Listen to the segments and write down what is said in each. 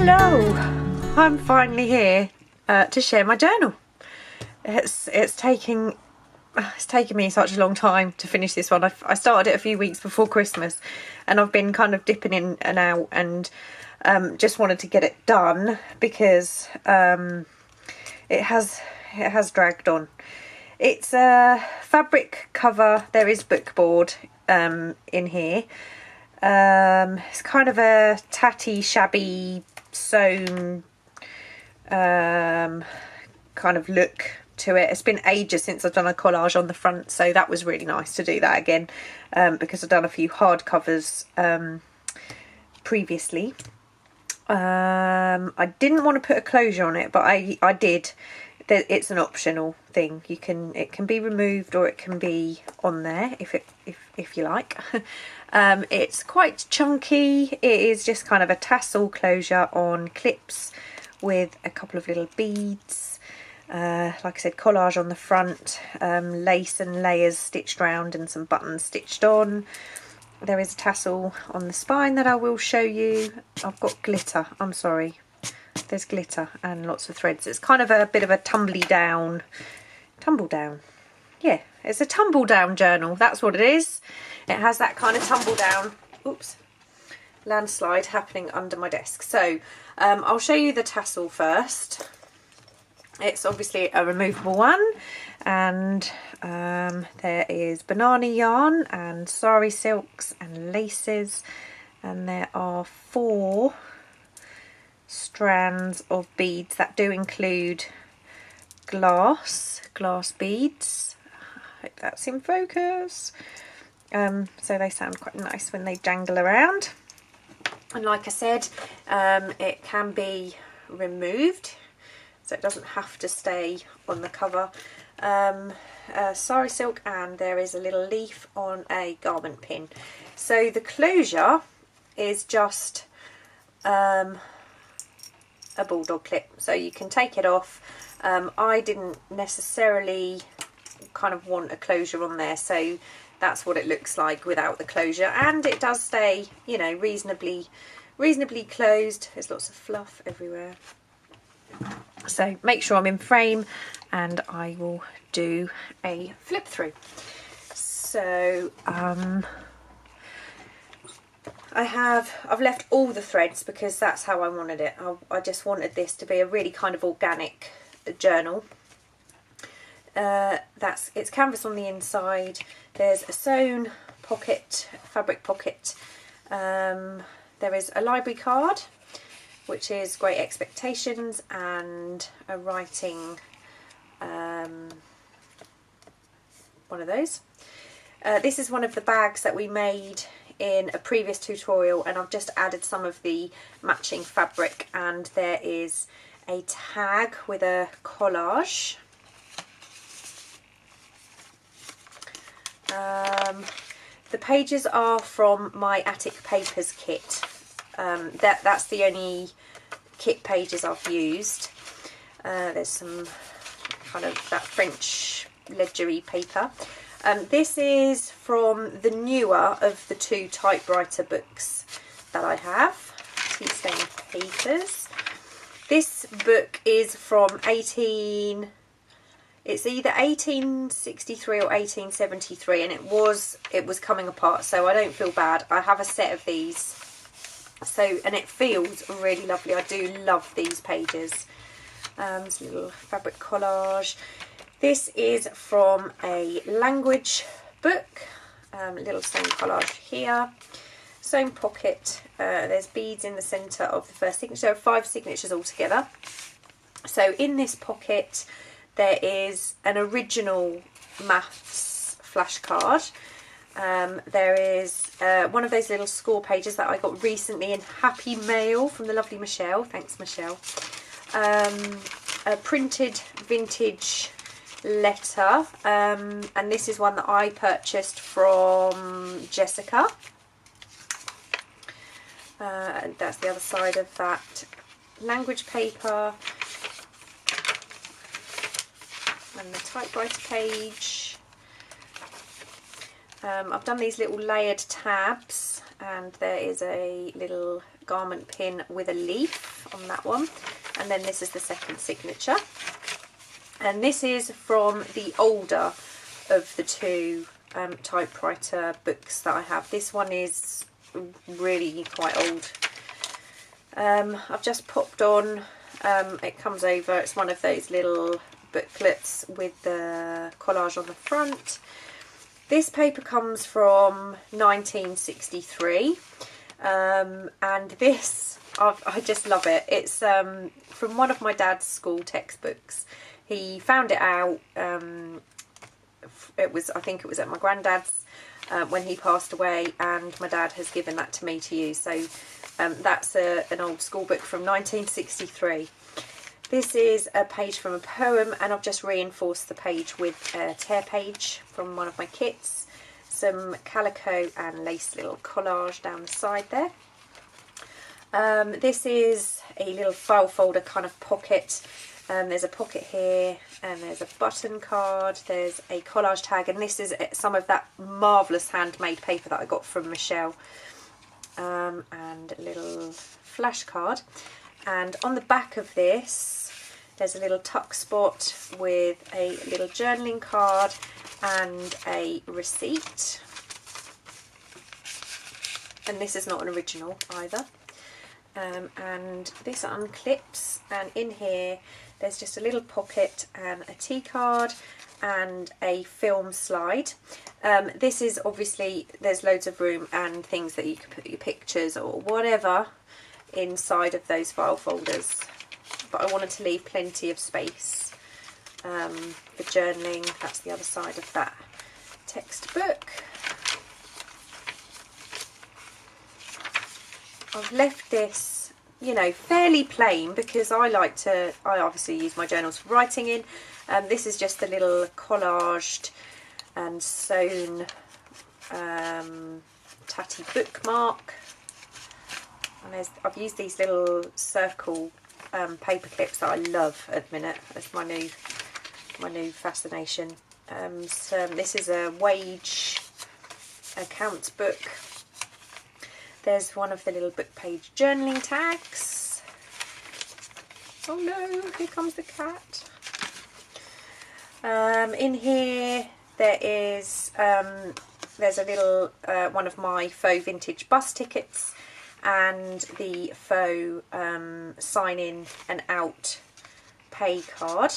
Hello, I'm finally here to share my journal. It's taking me such a long time to finish this one. I started it a few weeks before Christmas, and I've been kind of dipping in and out, and just wanted to get it done because it has dragged on. It's a fabric cover. There is bookboard in here. It's kind of a tatty, shabby, sewn kind of look to it. It's been ages since I've done a collage on the front, so that was really nice to do that again, because I've done a few hardcovers previously. I didn't want to put a closure on it, but I did. It's an optional thing. It can be removed or it can be on there if you like. It's quite chunky. It is just kind of a tassel closure on clips with a couple of little beads. Like I said, collage on the front, lace and layers stitched round and some buttons stitched on. There is a tassel on the spine that I will show you. I've got glitter, I'm sorry. There's glitter and lots of threads. It's kind of a bit of a tumbledown. Yeah, it's a tumbledown journal. That's what it is. It has that kind of tumbledown. Oops, landslide happening under my desk. So I'll show you the tassel first. It's obviously a removable one, and there is banana yarn and sari silks and laces, and there are 4 strands of beads that do include glass beads. I hope that's in focus. So they sound quite nice when they jangle around, and like I said, it can be removed, so it doesn't have to stay on the cover. Sari silk, and there is a little leaf on a garment pin. So the closure is just a bulldog clip, so you can take it off. I didn't necessarily kind of want a closure on there, so that's what it looks like without the closure, and it does stay, you know, reasonably closed. There's lots of fluff everywhere, so make sure I'm in frame and I will do a flip through. So I've left all the threads because that's how I wanted it. I just wanted this to be a really kind of organic journal. It's canvas on the inside. There's a sewn pocket, fabric pocket. There is a library card, which is Great Expectations, and a writing one of those. This is one of the bags that we made in a previous tutorial, and I've just added some of the matching fabric, and there is a tag with a collage. The pages are from my Attic Papers kit. That's the only kit pages I've used. There's some kind of that French ledgery paper. This is from the newer of the 2 typewriter books that I have, Tea Stained Papers. This book is from it's either 1863 or 1873, and it was coming apart, so I don't feel bad. I have a set of these, and it feels really lovely. I do love these pages. It's a little fabric collage. This is from a language book. Little sewn collage here. Sewn pocket. There's beads in the centre of the first signature. There are 5 signatures altogether. So in this pocket there is an original maths flashcard. There is one of those little score pages that I got recently in Happy Mail from the lovely Michelle. Thanks, Michelle. A printed vintage letter, and this is one that I purchased from Jessica. And that's the other side of that language paper. And the typewriter page. I've done these little layered tabs, and there is a little garment pin with a leaf on that one, and then this is the second signature, and this is from the older of the two typewriter books that I have. This one is really quite old. I've just popped on, it comes over, it's one of those little booklets with the collage on the front. This paper comes from 1963, and this, I just love it. It's from one of my dad's school textbooks. He found it out, I think it was at my granddad's when he passed away, and my dad has given that to me to use. So that's an old school book from 1963. This is a page from a poem, and I've just reinforced the page with a tear page from one of my kits, some calico and lace little collage down the side there. This is a little file folder kind of pocket. There's a pocket here, and there's a button card, there's a collage tag, and this is some of that marvellous handmade paper that I got from Michele, and a little flash card. And on the back of this, there's a little tuck spot with a little journaling card and a receipt. And this is not an original either. And this unclips, and in here there's just a little pocket and a tea card and a film slide. This is obviously, there's loads of room and things that you can put your pictures or whatever inside of those file folders, but I wanted to leave plenty of space for journaling. That's the other side of that textbook. I've left this, you know, fairly plain because I obviously use my journals for writing in. This is just a little collaged and sewn tatty bookmark. And I've used these little circle paper clips that I love at the minute. That's my new fascination. So this is a wage account book. There's one of the little book page journaling tags. Oh no, here comes the cat. In here there is there's a little one of my faux vintage bus tickets, and the faux sign in and out pay card,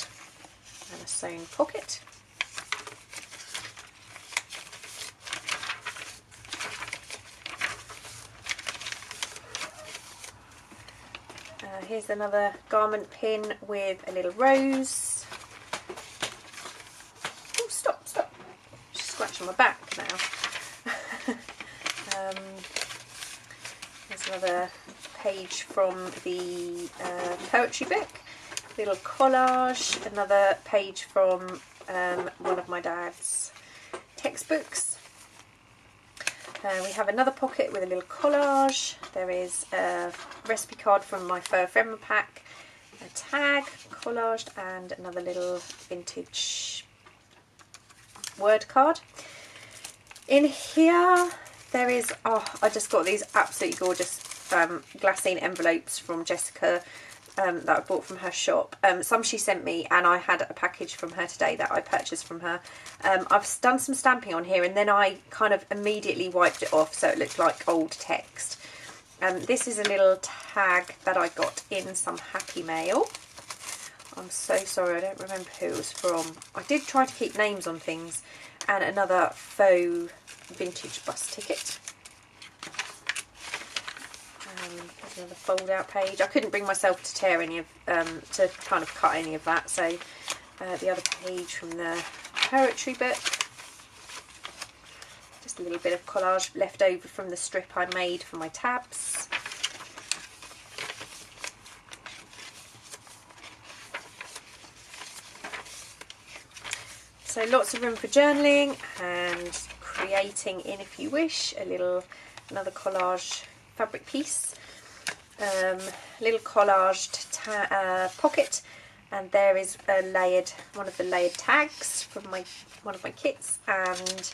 and a sewn pocket. Here's another garment pin with a little rose. Oh, stop. She's scratching my back now. There's another page from the poetry book. Little collage. Another page from one of my dad's textbooks. We have another pocket with a little collage. There is a recipe card from my fur ephemera pack, a tag collaged, and another little vintage word card. In here there is, I just got these absolutely gorgeous glassine envelopes from Jessica that I bought from her shop. Some she sent me, and I had a package from her today that I purchased from her. I've done some stamping on here, and then I kind of immediately wiped it off so it looked like old text. This is a little tag that I got in some Happy Mail. I'm so sorry, I don't remember who it was from. I did try to keep names on things. And another faux vintage bus ticket. There's another fold out page. I couldn't bring myself to tear any of, to kind of cut any of that. So the other page from the poetry book. Just a little bit of collage left over from the strip I made for my tabs. So lots of room for journaling and creating in if you wish. Another collage fabric piece. Little collaged pocket, and there is one of the layered tags from one of my kits, and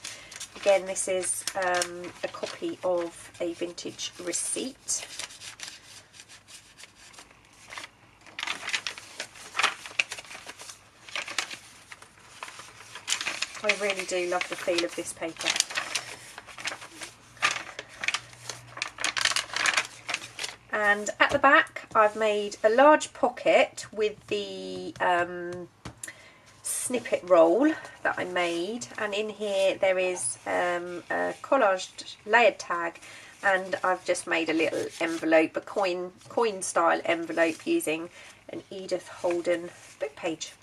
Again, this is a copy of a vintage receipt. I really do love the feel of this paper. And at the back, I've made a large pocket with the snippet roll that I made, and in here there is a collaged layered tag, and I've just made a little envelope, a coin style envelope using an Edith Holden book page.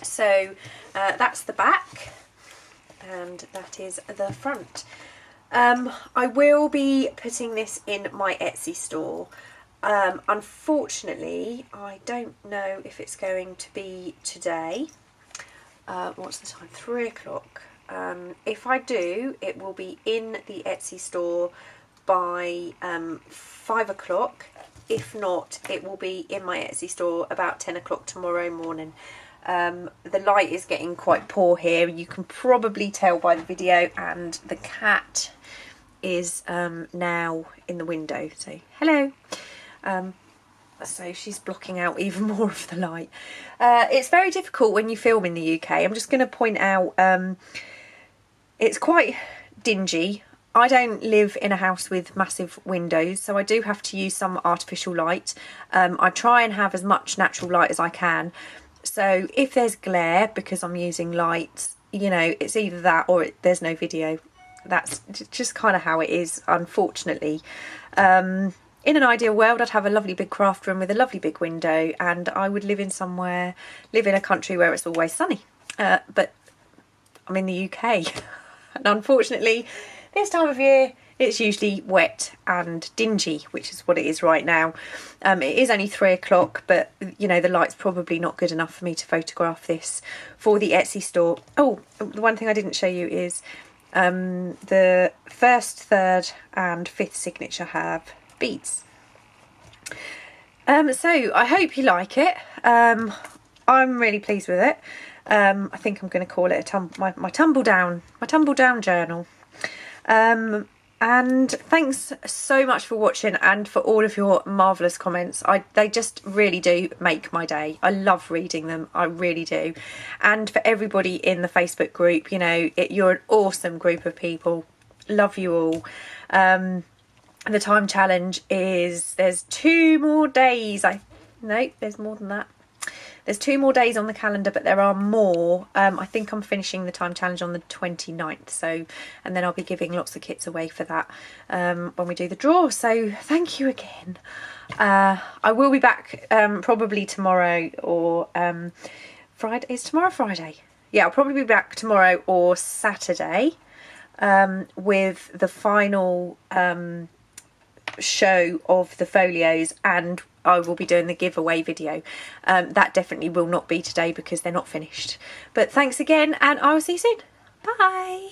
So that's the back, and that is the front. I will be putting this in my Etsy store. Unfortunately, I don't know if it's going to be today. What's the time? 3 o'clock. If I do, it will be in the Etsy store by 5 o'clock. If not, it will be in my Etsy store about 10 o'clock tomorrow morning. The light is getting quite poor here. You can probably tell by the video, and the cat is now in the window. So hello. So she's blocking out even more of the light. It's very difficult when you film in the UK. I'm just going to point out it's quite dingy. I don't live in a house with massive windows, so I do have to use some artificial light. I try and have as much natural light as I can. So if there's glare because I'm using lights, you know, it's either that or there's no video. That's just kind of how it is, unfortunately. In an ideal world, I'd have a lovely big craft room with a lovely big window, and I would live in a country where it's always sunny. But I'm in the UK, and unfortunately, this time of year, it's usually wet and dingy, which is what it is right now. It is only 3 o'clock, but you know, the light's probably not good enough for me to photograph this for the Etsy store. Oh, the one thing I didn't show you is the first, third and fifth signature have beads. So I hope you like it. I'm really pleased with it. I think I'm going to call it my Tumbledown journal. And thanks so much for watching and for all of your marvellous comments. They just really do make my day. I love reading them, I really do. And for everybody in the Facebook group, you know, you're an awesome group of people. Love you all. The time challenge is, there's 2 more days. No, there's more than that. There's 2 more days on the calendar, but there are more. I think I'm finishing the time challenge on the 29th. So, and then I'll be giving lots of kits away for that when we do the draw. So thank you again. I will be back probably tomorrow or Friday. Is tomorrow Friday? Yeah, I'll probably be back tomorrow or Saturday with the final show of the folios, and I will be doing the giveaway video. That definitely will not be today because they're not finished. But thanks again, and I will see you soon. Bye.